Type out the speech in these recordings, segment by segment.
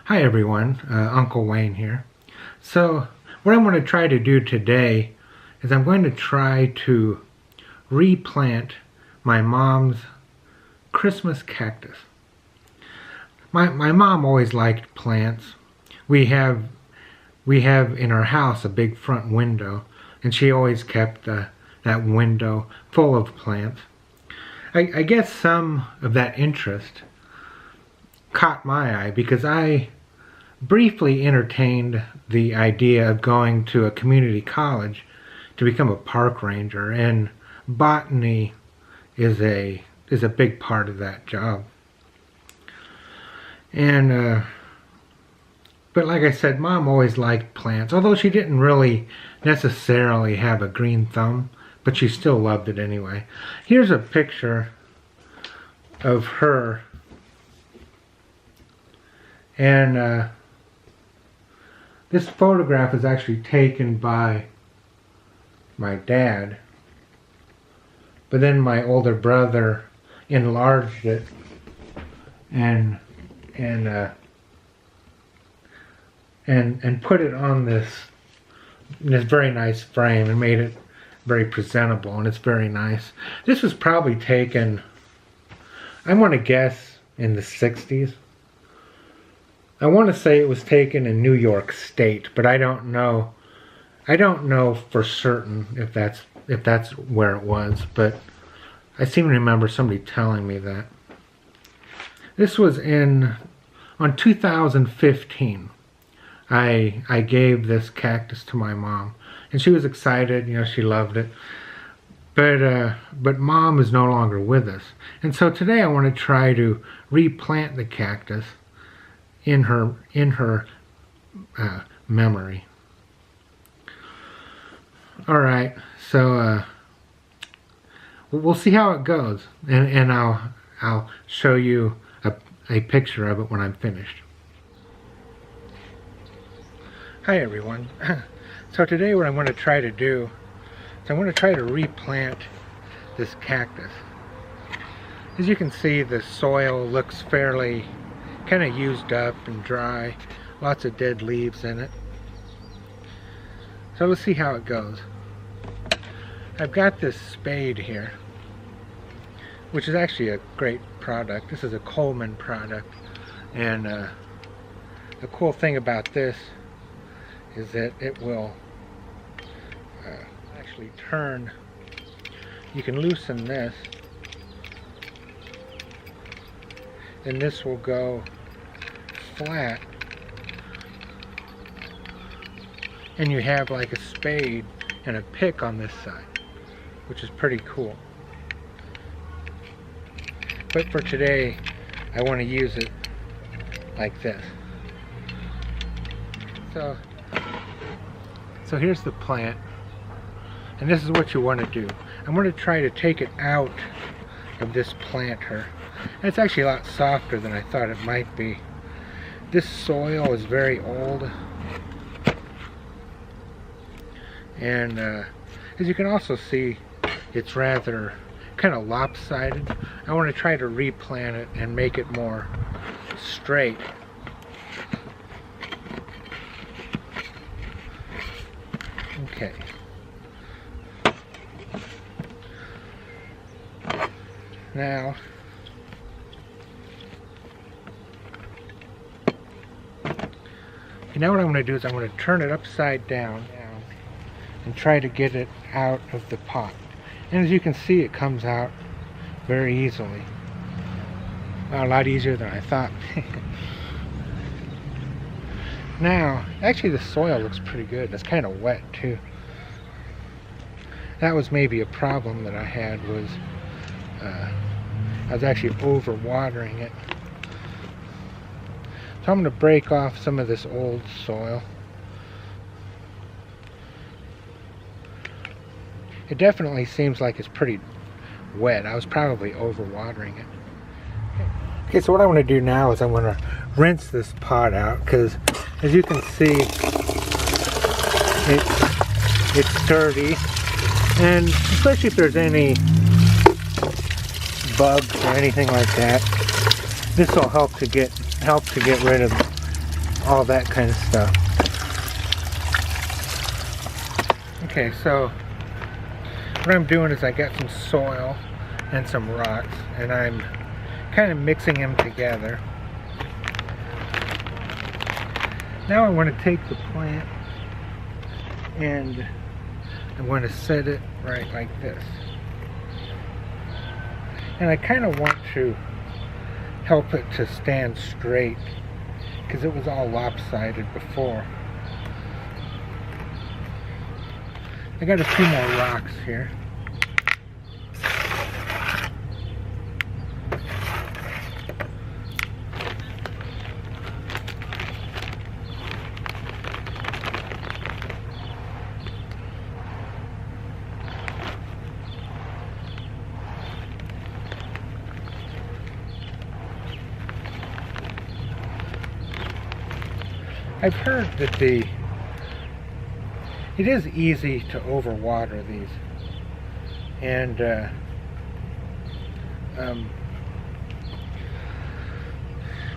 Hi everyone, Uncle Wayne here. So what I'm going to try to do today is I'm going to try to replant my mom's Christmas cactus. My mom always liked plants. We have in our house a big front window, and she always kept that window full of plants. I guess some of that interest caught my eye because I briefly entertained the idea of going to a community college to become a park ranger, and botany is a big part of that job. And but like I said, Mom always liked plants, although she didn't really necessarily have a green thumb, but she still loved it anyway. Here's a picture of her, and this photograph is actually taken by my dad, but then my older brother enlarged it and put it on this very nice frame and made it very presentable, and it's very nice. This was probably taken, I want to guess, in the 60s. I want to say it was taken in New York State, but I don't know. I don't know for certain if that's where it was, but I seem to remember somebody telling me that. This was on 2015. I gave this cactus to my mom, and she was excited. You know, she loved it. But Mom is no longer with us, and so today I want to try to replant the cactus in her memory. All right, so we'll see how it goes, and I'll show you a picture of it when I'm finished. Hi everyone. So today what I'm going to try to do is I'm going to try to replant this cactus. As you can see, the soil looks fairly kind of used up and dry, lots of dead leaves in it. So let's see how it goes. I've got this spade here, which is actually a great product. This is a Coleman product, and the cool thing about this is that it will actually turn. You can loosen this, and this will go flat, and you have like a spade and a pick on this side, which is pretty cool. But for today I want to use it like this. So here's the plant, and this is what you want to do. I'm going to try to take it out of this planter. And it's actually a lot softer than I thought it might be. This soil is very old, and as you can also see, it's rather kind of lopsided. I want to try to replant it and make it more straight. Okay. Now what I'm going to do is I'm going to turn it upside down and try to get it out of the pot. And as you can see, it comes out very easily. Well, a lot easier than I thought. Now, actually the soil looks pretty good. It's kind of wet too. That was maybe a problem that I had, was I was actually over watering it. So I'm going to break off some of this old soil. It definitely seems like it's pretty wet. I was probably over watering it. Okay, so what I want to do now is I'm going to rinse this pot out, because as you can see, it's dirty, and especially if there's any bugs or anything like that, this will help to get rid of all that kind of stuff. Okay, so what I'm doing is I got some soil and some rocks, and I'm kind of mixing them together. Now I want to take the plant and I'm going to set it right like this. And I kind of want to help it to stand straight because it was all lopsided before. I got a few more rocks here. I've heard that it is easy to overwater these, and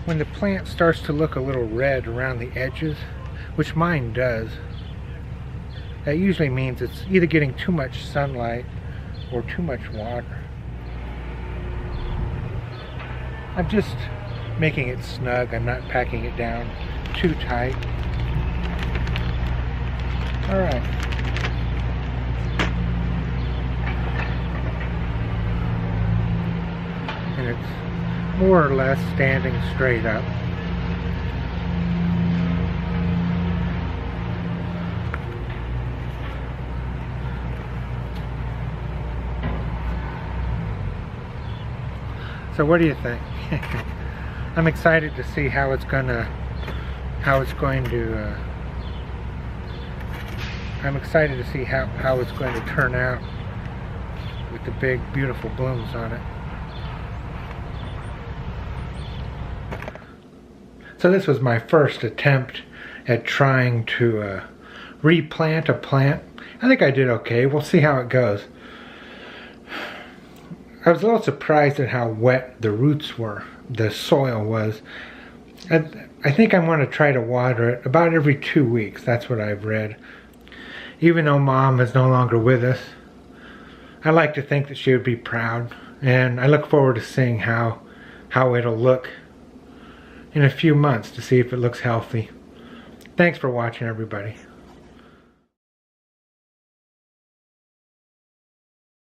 when the plant starts to look a little red around the edges, which mine does, that usually means it's either getting too much sunlight or too much water. I'm just making it snug. I'm not packing it down too tight. Alright. And it's more or less standing straight up. So what do you think? I'm excited to see how it's going to I'm excited to see how it's going to turn out with the big beautiful blooms on it. So this was my first attempt at trying to replant a plant. I think I did okay. We'll see how it goes. I was a little surprised at how wet the roots were, the soil was. I think I'm going to try to water it about every 2 weeks. That's what I've read. Even though Mom is no longer with us, I like to think that she would be proud. And I look forward to seeing how it'll look in a few months to see if it looks healthy. Thanks for watching, everybody.